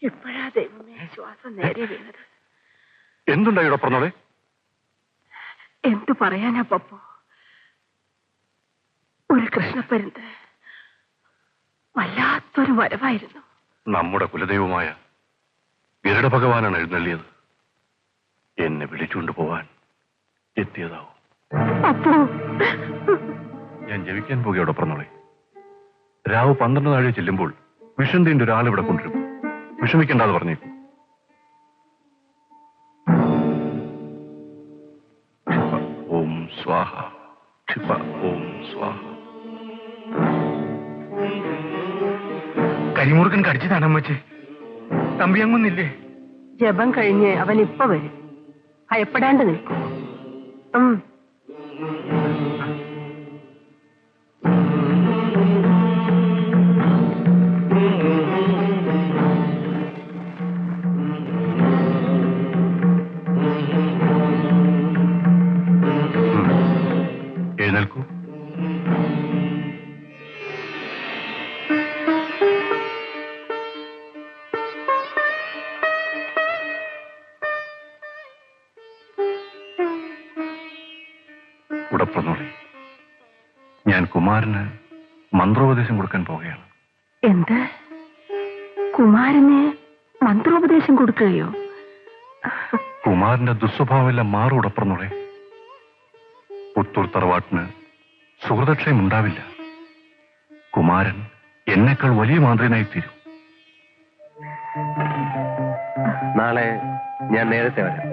ഇപ്പോഴാ ദൈവമേ ശ്വാസം നേരെ വീണത്. എന്തുണ്ടായി പറഞ്ഞോളെ? എന്തു പറയാനാ പപ്പു? ഒരു കൃഷ്ണപ്പരുന്ത് വല്ലാത്തൊരു വരവായിരുന്നു. നമ്മുടെ കുലദൈവമായ ഗരുഡ ഭഗവാനാണ് എഴുന്നള്ളിയത്. എന്നെ വിളിച്ചുകൊണ്ട് പോവാൻ എത്തിയതാവും. പപ്പു, ഞാൻ ജപിക്കാൻ പോകുകയോടെ പറഞ്ഞോളെ. രാവ് 12 നാഴെ ചെല്ലുമ്പോൾ വിഷന്തിന്റെ ഒരാൾ ഇവിടെ കൊണ്ടുവരും. വിഷമിക്കേണ്ടാന്ന് പറഞ്ഞേക്കും. ഓം സ്വാഹ, ക്ഷിപ ഓം സ്വാഹ. കരിമുറുക്കൻ കടിച്ചതാണ് അമ്മച്ചി. തമ്പിയങ്ങൊന്നില്ലേ? ജപം കഴിഞ്ഞ് അവൻ ഇപ്പൊ വരും. ഭയപ്പെടാണ്ട് നിൽക്കും. എഴുന്നേൽക്കൂ. ഉടപ്പറന്നോളെ, ഞാൻ കുമാരന് മന്ത്രോപദേശം കൊടുക്കാൻ പോവുകയാണ്. എന്ത്? കുമാരന് മന്ത്രോപദേശം കൊടുക്കുകയോ? കുമാരന്റെ ദുസ്വഭാവമെല്ലാം മാറും ഉടപ്പറന്നോളെ. പുത്തൂർ തറവാട്ടിന് സുഹൃതക്ഷയം ഉണ്ടാവില്ല. കുമാരൻ എന്നെക്കാൾ വലിയ മാന്ത്രികനായി തീരും. നാളെ ഞാൻ നേരത്തെ വരാം.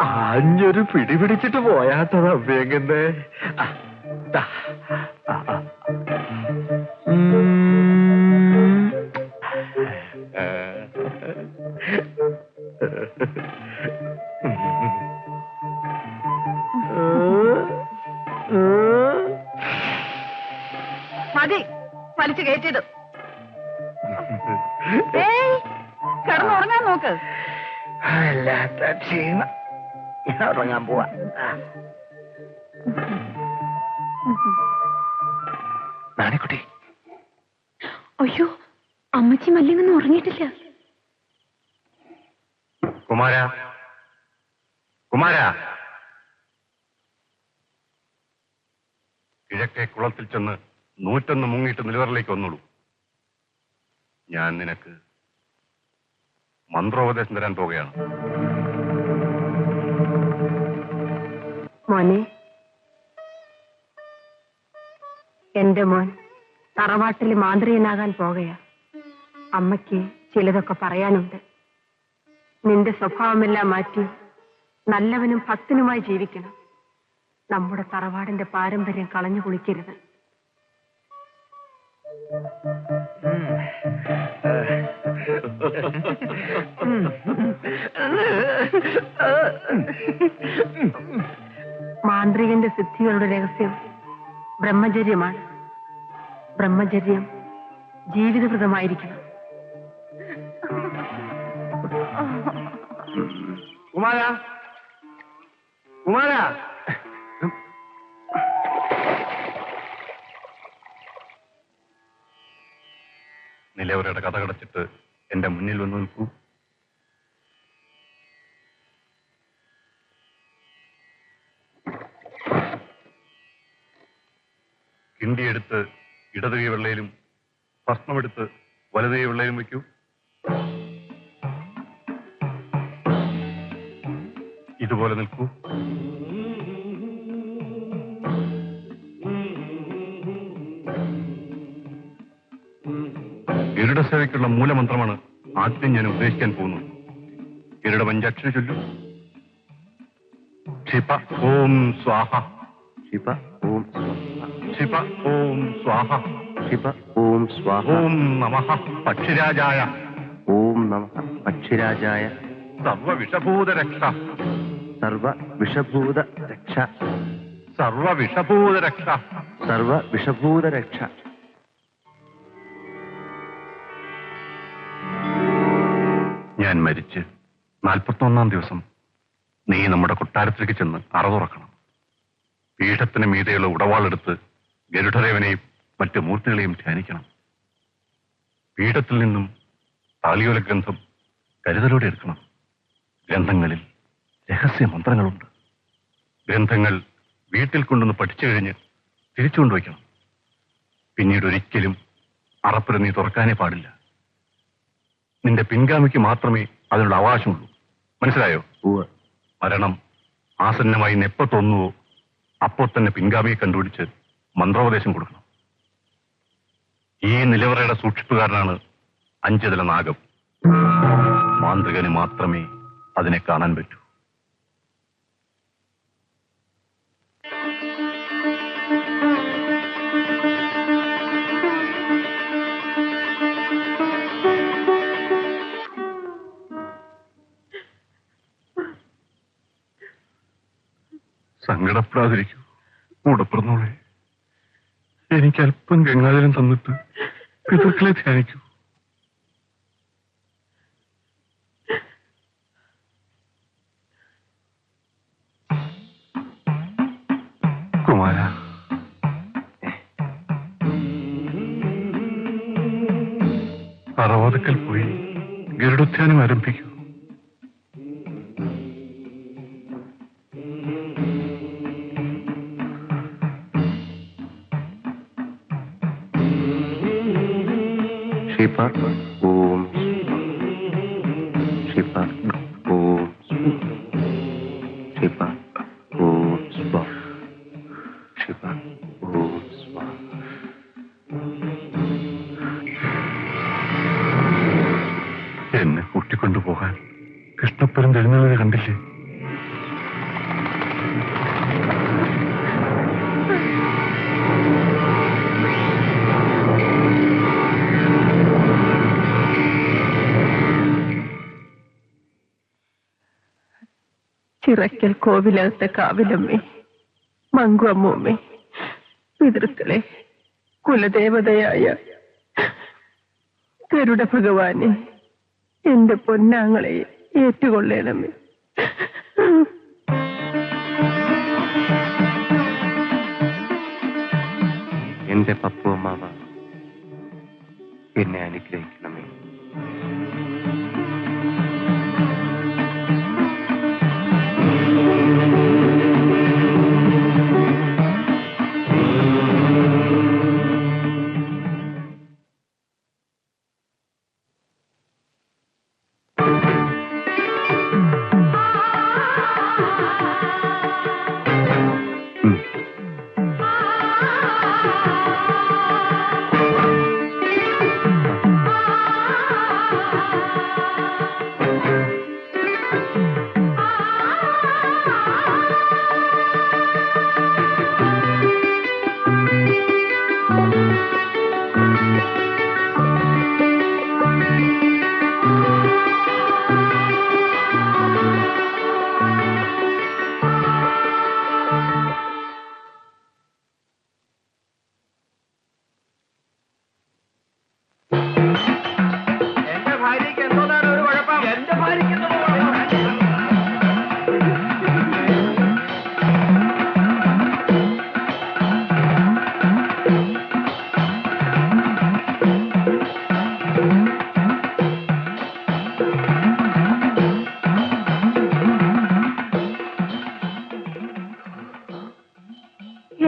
ആഞ്ഞൊരു പിടിപിടിച്ചിട്ട് പോയാട്ടത് അഭ്യങ്കന്റെ. മതി, വലിച്ചു കയറ്റിടും. കിടന്നുറങ്ങാൻ നോക്ക്. അല്ലാത്ത ക്ഷീണം. ഞാൻ ഉറങ്ങാൻ പോവാ. നാണിക്കുട്ടി. അയ്യോ, അമ്മച്ചി മല്ലിങ്ങൊന്നും ഉറങ്ങിയിട്ടില്ല. കുമാര, കുമാര, കിഴക്കേ കുളത്തിൽ ചെന്ന് 101 മുങ്ങിയിട്ട് നിലവറിലേക്ക് വന്നോളൂ. ഞാൻ നിനക്ക് മന്ത്രോപദേശം തരാൻ പോവുകയാണ്. മോനെ, എന്റെ മോൻ തറവാട്ടിൽ മാന്ത്രികനാകാൻ പോകയാ. അമ്മയ്ക്ക് ചിലതൊക്കെ പറയാനുണ്ട്. നിന്റെ സ്വഭാവമെല്ലാം മാറ്റി നല്ലവനും ഭക്തനുമായി ജീവിക്കണം. നമ്മുടെ തറവാടിന്റെ പാരമ്പര്യം കളഞ്ഞു കുളിക്കരുത്. മാന്ത്രികന്റെ സിദ്ധികളുടെ രഹസ്യം ബ്രഹ്മചര്യമാണ്. ബ്രഹ്മചര്യം ജീവിതകൃതമായിരിക്കണം. കുമാര, കുമാര. നിലവറയുടെ കഥ കടച്ചിട്ട് എന്റെ മുന്നിൽ വന്ന് നിൽക്കൂ. കിണ്ടിയെടുത്ത് ഇടത് കൈ വെള്ളയിലും ഭസ്മമെടുത്ത് വലത് കൈ വെള്ളയിലും വയ്ക്കൂ. ഇതുപോലെ നിൽക്കൂ. ഗരുഡ സേവയ്ക്കുള്ള മൂലമന്ത്രമാണ് ആദ്യം ഞാൻ ഉപദേശിക്കാൻ പോകുന്നത്. ഗരുഡ പഞ്ചാക്ഷരി ചൊല്ലൂ. ക്ഷിപ ഓം സ്വാഹ, ക്ഷിപ ഓം ക്ഷിപ ഓം സ്വാഹ, ക്ഷിപ ഓം സ്വാഹ. ഓം നമഃ പക്ഷിരാജായ, ഓം നമഃ പക്ഷിരാജായ. സർവവിഷഭൂതരക്ഷ, സർവവിഷഭൂതരക്ഷ, സർവവിഷഭൂതരക്ഷ, സർവവിഷഭൂതരക്ഷ. ഞാൻ മരിച്ച് 41-ാം ദിവസം നീ നമ്മുടെ കൊട്ടാരത്തിലേക്ക് ചെന്ന് അറ തുറക്കണം. പീഠത്തിന് മീതെയുള്ള ഉടവാളെടുത്ത് ഗരുഡദേവനെയും മറ്റ് മൂർത്തികളെയും ധ്യാനിക്കണം. പീഠത്തിൽ നിന്നും താളിയോല ഗ്രന്ഥം കരുതലോടെ എടുക്കണം. ഗ്രന്ഥങ്ങളിൽ രഹസ്യ മന്ത്രങ്ങളുണ്ട്. ഗ്രന്ഥങ്ങൾ വീട്ടിൽ കൊണ്ടുവന്ന് പഠിച്ചു കഴിഞ്ഞ് തിരിച്ചു കൊണ്ടുവയ്ക്കണം. പിന്നീട് ഒരിക്കലും അറപ്പുര നീ തുറക്കാനേ പാടില്ല. നിന്റെ പിൻഗാമിക്ക് മാത്രമേ അതിനുള്ള അവകാശമുള്ളൂ. മനസ്സിലായോ? മരണം ആസന്നമായി എപ്പോ തോന്നുവോ അപ്പോൾ തന്നെ പിൻഗാമിയെ കണ്ടുപിടിച്ച് മന്ത്രോപദേശം കൊടുക്കണം. ഈ നിലവറയുടെ സൂക്ഷിപ്പുകാരനാണ് 5 തല നാഗം. മാന്ത്രികന് മാത്രമേ അതിനെ കാണാൻ പറ്റൂ. സങ്കടപ്പെടാതിരിക്കൂ കൂടെ പിറന്നോളെ. എനിക്ക് അല്പം ഗംഗാജലം തന്നിട്ട് പിതൃക്കളെ ധ്യാനിക്കൂ. കുമാര, അറവാതക്കൽ പോയി ഗരുഡോദ്യാനം ആരംഭിക്കൂ. शिपा ओम शिपा ओम शिपा ओम स्वा शिपा ओम स्वा. എന്നെ കൂട്ടിക്കൊണ്ടുപോകാൻ കൃഷ്ണപ്പുരം എഴുന്നള്ളത് കണ്ടില്ലേ? ചിറക്കൽ കോവിലകത്തെ കാവിലമ്മേ, മങ്കു അമ്മൂമ്മേ, പിതൃക്കളെ, കുലദേവതയായ ഗരുഡ ഭഗവാനെ, എന്റെ പൊന്നാങ്ങളെ ഏറ്റുകൊള്ളണമേ. എന്റെ പപ്പു അമ്മാവ എന്നെ അനുഗ്രഹിക്കണമേ.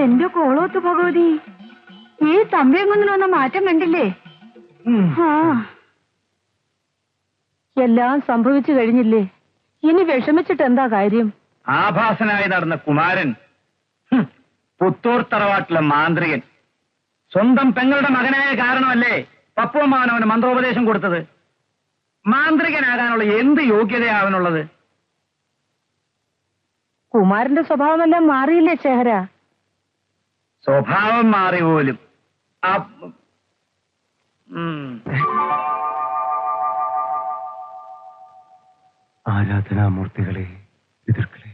എന്റെ കോളോത്ത് ഭഗവതി, ഈ തമ്പിയങ്ങൊന്നിന് വന്ന മാറ്റം കണ്ടില്ലേ? എല്ലാം സംഭവിച്ചു കഴിഞ്ഞില്ലേ? ഇനി വിഷമിച്ചിട്ട് എന്താ കാര്യം? ആഭാസനായി നടന്ന കുമാരൻ, പുത്തൂർ തറവാട്ടിലെ മാന്ത്രികൻ, സ്വന്തം പെങ്ങളുടെ മകനായ കാരണമല്ലേ പപ്പുവമ്മാവൻ അവന് മന്ത്രോപദേശം കൊടുത്തത്? മാന്ത്രികനാകാനുള്ള എന്ത് യോഗ്യതയാവനുള്ളത്? കുമാരന്റെ സ്വഭാവമെല്ലാം മാറിയില്ലേ ചേഹര? സ്വഭാവം മാറി പോലും. ആരാധനാമൂർത്തികളെ, പിതൃക്കളെ,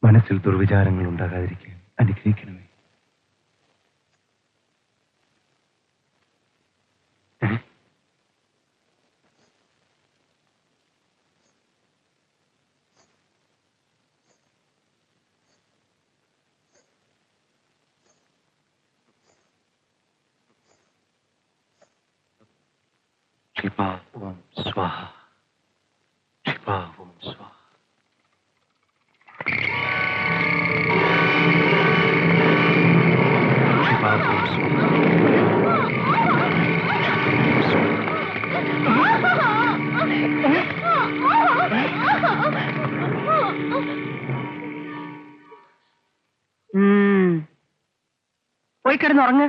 മനസ്സിൽ ദുർവിചാരങ്ങൾ ഉണ്ടാകാതിരിക്കാൻ അനുഗ്രഹിക്കണമേ. ശിവ ഓം സ്വാഹ ശിവ ഓം സ്വാഹ ശിവ ഓം സ്വാഹ പോയി കിടന്നുറങ്ങ്.